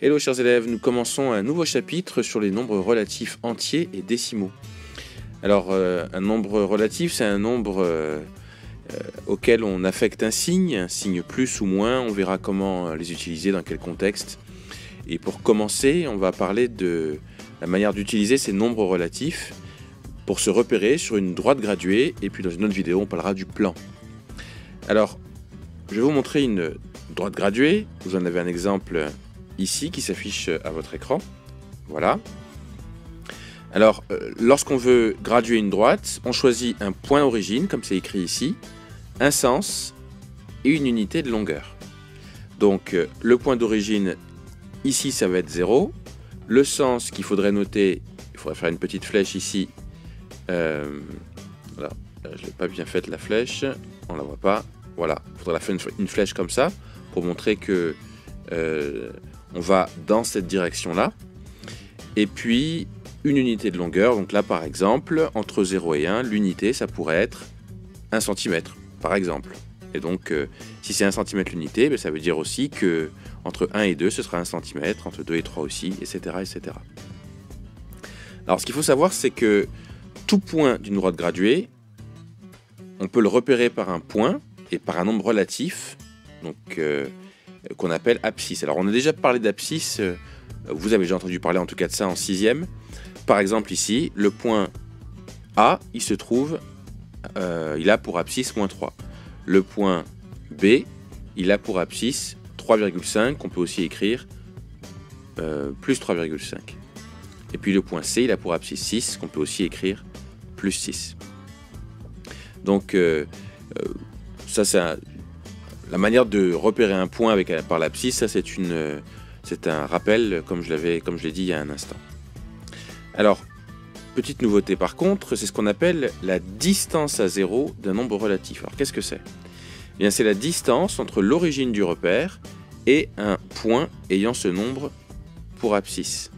Hello chers élèves, nous commençons un nouveau chapitre sur les nombres relatifs entiers et décimaux. Alors un nombre relatif, c'est un nombre auquel on affecte un signe plus ou moins, on verra comment les utiliser, dans quel contexte. Et pour commencer, on va parler de la manière d'utiliser ces nombres relatifs pour se repérer sur une droite graduée, et puis dans une autre vidéo, on parlera du plan. Alors, je vais vous montrer une droite graduée, vous en avez un exemple ici qui s'affiche à votre écran, voilà. Alors, lorsqu'on veut graduer une droite, on choisit un point d'origine, comme c'est écrit ici, un sens et une unité de longueur. Donc, le point d'origine, ici, ça va être 0. Le sens qu'il faudrait noter, il faudrait faire une petite flèche ici. Voilà, je n'ai pas bien faite la flèche, on ne la voit pas. Voilà, il faudra faire une flèche comme ça, pour montrer que on va dans cette direction-là. Et puis, une unité de longueur. Donc là, par exemple, entre 0 et 1, l'unité, ça pourrait être 1 cm, par exemple. Et donc, si c'est 1 cm l'unité, ça veut dire aussi que entre 1 et 2, ce sera 1 cm, entre 2 et 3 aussi, etc., etc. Alors, ce qu'il faut savoir, c'est que tout point d'une droite graduée, on peut le repérer par un point et par un nombre relatif, donc qu'on appelle abscisse. Alors, on a déjà parlé d'abscisse, vous avez déjà entendu parler en tout cas de ça en 6e. Par exemple ici, le point A, il se trouve, il a pour abscisse moins 3. Le point B, il a pour abscisse 3,5, qu'on peut aussi écrire plus 3,5. Et puis le point C, il a pour abscisse 6, qu'on peut aussi écrire plus 6. Donc, ça c'est la manière de repérer un point par l'abscisse, ça c'est un rappel, comme je l'ai dit il y a un instant. Alors, petite nouveauté par contre, c'est ce qu'on appelle la distance à 0 d'un nombre relatif. Alors, qu'est-ce que c'est ? Eh bien, c'est la distance entre l'origine du repère et un point ayant ce nombre pour abscisse.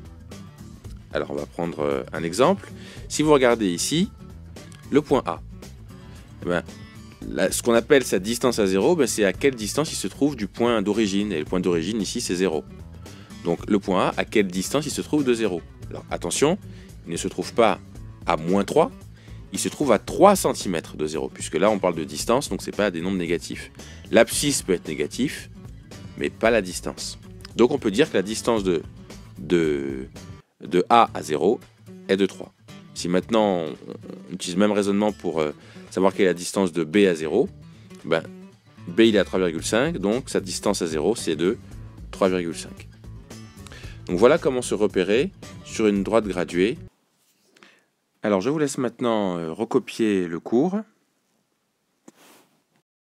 Alors, on va prendre un exemple. Si vous regardez ici, le point A, eh bien, ce qu'on appelle sa distance à 0, c'est à quelle distance il se trouve du point d'origine. Et le point d'origine ici, c'est 0. Donc, le point A, à quelle distance il se trouve de 0 ? Alors attention, il ne se trouve pas à moins 3, il se trouve à 3 cm de 0, puisque là on parle de distance, donc c'est pas des nombres négatifs. L'abscisse peut être négatif, mais pas la distance. Donc on peut dire que la distance de A à 0 est de 3. Si maintenant on utilise le même raisonnement pour savoir quelle est la distance de B à 0, B il est à 3,5, donc sa distance à 0 c'est de 3,5. Donc voilà comment se repérer sur une droite graduée. Alors je vous laisse maintenant recopier le cours.